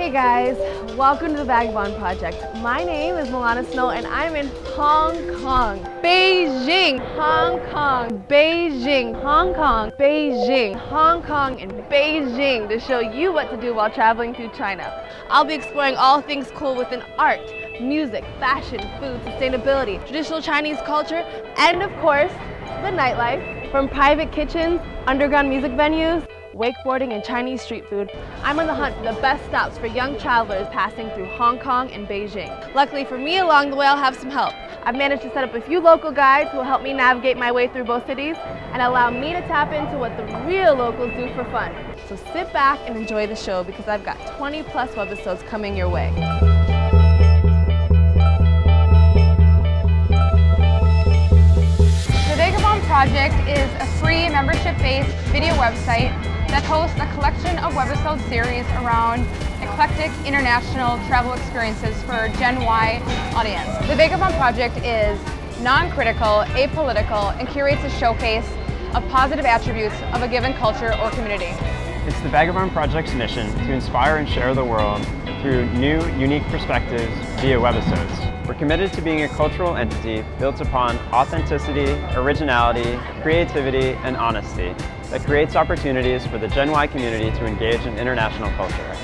Hey guys, welcome to the Vagabond Project. My name is Milana Snow and I'm in Hong Kong, Beijing, Hong Kong, Beijing, Hong Kong, Beijing, Hong Kong, and Beijing to show you what to do while traveling through China. I'll be exploring all things cool within art, music, fashion, food, sustainability, traditional Chinese culture, and of course, the nightlife. From private kitchens, underground music venues, wakeboarding, and Chinese street food, I'm on the hunt for the best stops for young travelers passing through Hong Kong and Beijing. Luckily for me, along the way I'll have some help. I've managed to set up a few local guides who will help me navigate my way through both cities and allow me to tap into what the real locals do for fun. So sit back and enjoy the show because I've got 20+ webisodes coming your way. The Vagabond Project is a free membership-based video website that hosts a collection of webisode series around eclectic international travel experiences for Gen Y audience. The Vagabond Project is non-critical, apolitical, and curates a showcase of positive attributes of a given culture or community. It's the Vagabond Project's mission to inspire and share the world through new, unique perspectives via webisodes. We're committed to being a cultural entity built upon authenticity, originality, creativity, and honesty that creates opportunities for the Gen Y community to engage in international culture.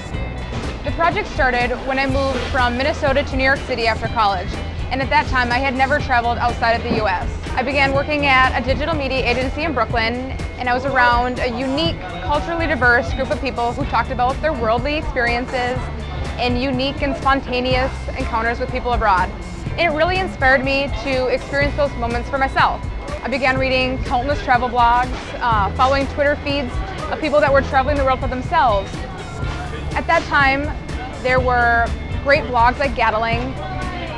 The project started when I moved from Minnesota to New York City after college, and at that time I had never traveled outside of the US. I began working at a digital media agency in Brooklyn, and I was around a unique, culturally diverse group of people who talked about their worldly experiences and unique and spontaneous encounters with people abroad. And it really inspired me to experience those moments for myself. I began reading countless travel blogs, following Twitter feeds of people that were traveling the world for themselves. At that time, there were great blogs like Gatling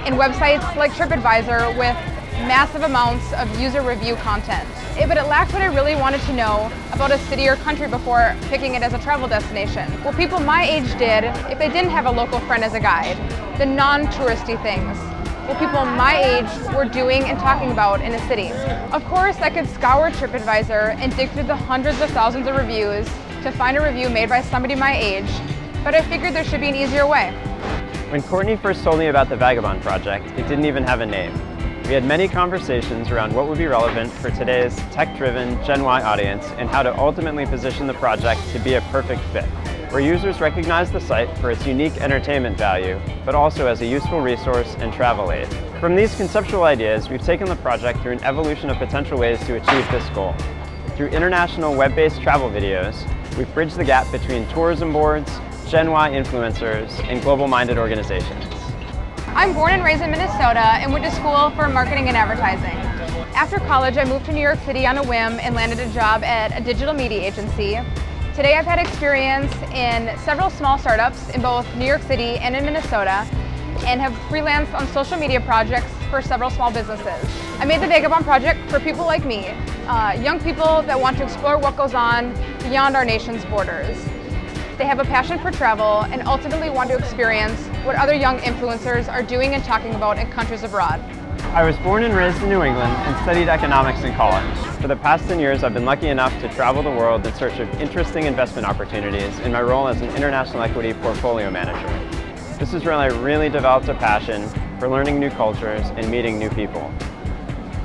and websites like TripAdvisor with massive amounts of user review content. But it lacked what I really wanted to know about a city or country before picking it as a travel destination. What people my age did if they didn't have a local friend as a guide, the non-touristy things. What people my age were doing and talking about in a city. Of course, I could scour TripAdvisor and dig through the hundreds of thousands of reviews to find a review made by somebody my age, but I figured there should be an easier way. When Courtney first told me about the Vagabond Project, it didn't even have a name. We had many conversations around what would be relevant for today's tech-driven Gen Y audience and how to ultimately position the project to be a perfect fit, where users recognize the site for its unique entertainment value, but also as a useful resource and travel aid. From these conceptual ideas, we've taken the project through an evolution of potential ways to achieve this goal. Through international web-based travel videos, we've bridged the gap between tourism boards, Gen Y influencers, and global-minded organizations. I'm born and raised in Minnesota and went to school for marketing and advertising. After college, I moved to New York City on a whim and landed a job at a digital media agency. Today I've had experience in several small startups in both New York City and in Minnesota and have freelanced on social media projects for several small businesses. I made the Vagabond Project for people like me, young people that want to explore what goes on beyond our nation's borders. They have a passion for travel and ultimately want to experience what other young influencers are doing and talking about in countries abroad. I was born and raised in New England and studied economics in college. For the past 10 years, I've been lucky enough to travel the world in search of interesting investment opportunities in my role as an international equity portfolio manager. This is where I really developed a passion for learning new cultures and meeting new people.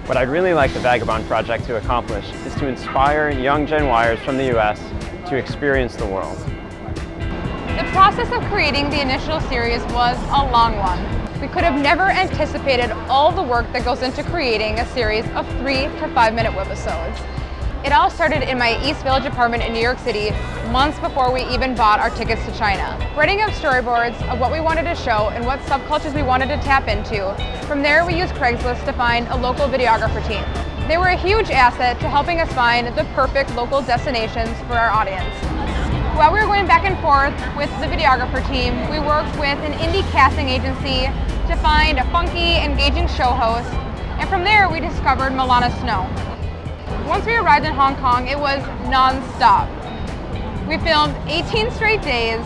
What I'd really like the Vagabond Project to accomplish is to inspire young Gen Yers from the US to experience the world. The process of creating the initial series was a long one. We could have never anticipated all the work that goes into creating a series of 3 to 5 minute webisodes. It all started in my East Village apartment in New York City months before we even bought our tickets to China. Writing up storyboards of what we wanted to show and what subcultures we wanted to tap into. From there, we used Craigslist to find a local videographer team. They were a huge asset to helping us find the perfect local destinations for our audience. While we were going back and forth with the videographer team, we worked with an indie casting agency to find a funky, engaging show host, and from there we discovered Milana Snow. Once we arrived in Hong Kong, it was non-stop. We filmed 18 straight days,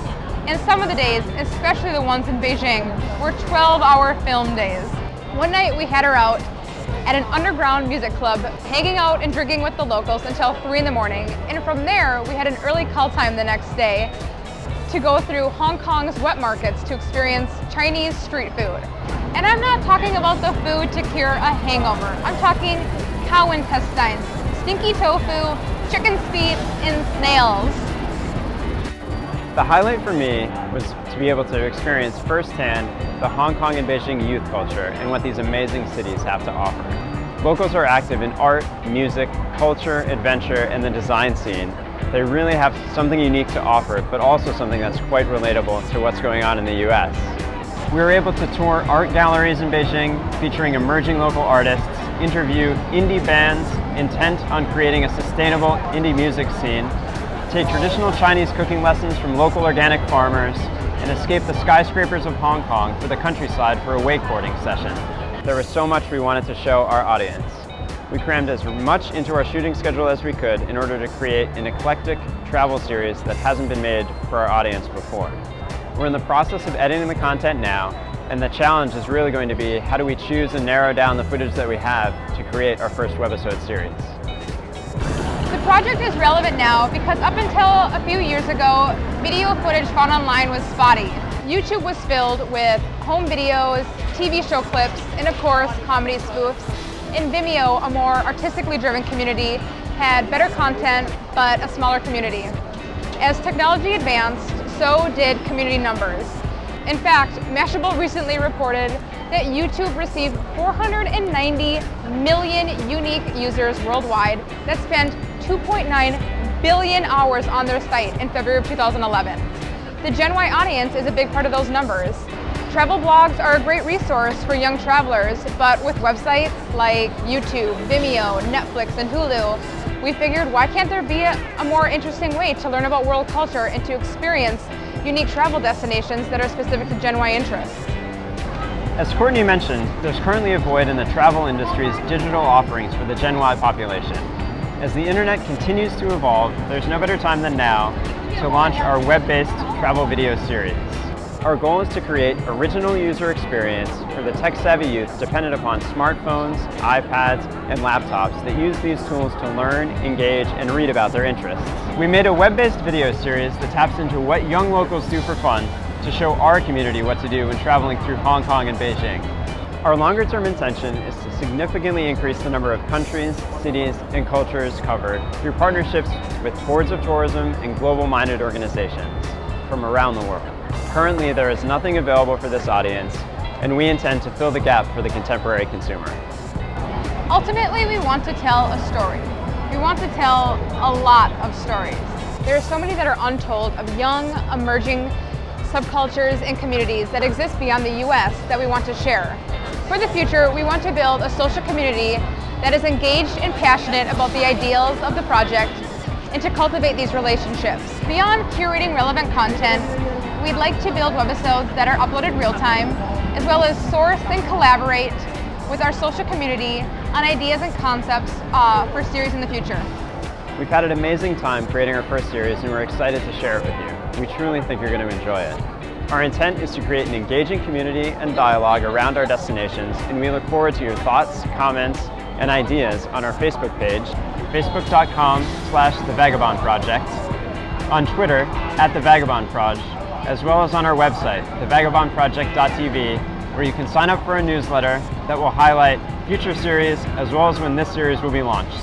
and some of the days, especially the ones in Beijing, were 12-hour film days. One night we had her out at an underground music club, hanging out and drinking with the locals until 3 in the morning. And from there, we had an early call time the next day to go through Hong Kong's wet markets to experience Chinese street food. And I'm not talking about the food to cure a hangover. I'm talking cow intestines, stinky tofu, chicken's feet, and snails. The highlight for me was to be able to experience firsthand the Hong Kong and Beijing youth culture and what these amazing cities have to offer. Locals are active in art, music, culture, adventure, and the design scene. They really have something unique to offer, but also something that's quite relatable to what's going on in the US. We were able to tour art galleries in Beijing featuring emerging local artists, interview indie bands intent on creating a sustainable indie music scene, take traditional Chinese cooking lessons from local organic farmers, and escape the skyscrapers of Hong Kong for the countryside for a wakeboarding session. There was so much we wanted to show our audience. We crammed as much into our shooting schedule as we could in order to create an eclectic travel series that hasn't been made for our audience before. We're in the process of editing the content now, and the challenge is really going to be how do we choose and narrow down the footage that we have to create our first webisode series. The project is relevant now because up until a few years ago, video footage found online was spotty. YouTube was filled with home videos, TV show clips, and of course, comedy spoofs. And Vimeo, a more artistically driven community, had better content, but a smaller community. As technology advanced, so did community numbers. In fact, Mashable recently reported that YouTube received 490 million unique users worldwide that spent 2.9 billion hours on their site in February of 2011. The Gen Y audience is a big part of those numbers. Travel blogs are a great resource for young travelers, but with websites like YouTube, Vimeo, Netflix, and Hulu, we figured why can't there be a more interesting way to learn about world culture and to experience unique travel destinations that are specific to Gen Y interests. As Courtney mentioned, there's currently a void in the travel industry's digital offerings for the Gen Y population. As the internet continues to evolve, there's no better time than now to launch our web-based travel video series. Our goal is to create original user experience for the tech-savvy youth dependent upon smartphones, iPads, and laptops that use these tools to learn, engage, and read about their interests. We made a web-based video series that taps into what young locals do for fun to show our community what to do when traveling through Hong Kong and Beijing. Our longer-term intention is to significantly increase the number of countries, cities, and cultures covered through partnerships with boards of tourism and global-minded organizations from around the world. Currently, there is nothing available for this audience, and we intend to fill the gap for the contemporary consumer. Ultimately, we want to tell a story. We want to tell a lot of stories. There are so many that are untold of young, emerging subcultures and communities that exist beyond the US that we want to share. For the future, we want to build a social community that is engaged and passionate about the ideals of the project and to cultivate these relationships. Beyond curating relevant content, we'd like to build webisodes that are uploaded real-time, as well as source and collaborate with our social community on ideas and concepts for series in the future. We've had an amazing time creating our first series, and we're excited to share it with you. We truly think you're going to enjoy it. Our intent is to create an engaging community and dialogue around our destinations, and we look forward to your thoughts, comments, and ideas on our Facebook page, facebook.com/The Vagabond Project, on Twitter @The Vagabond Proj, as well as on our website, thevagabondproject.tv, where you can sign up for a newsletter that will highlight future series as well as when this series will be launched.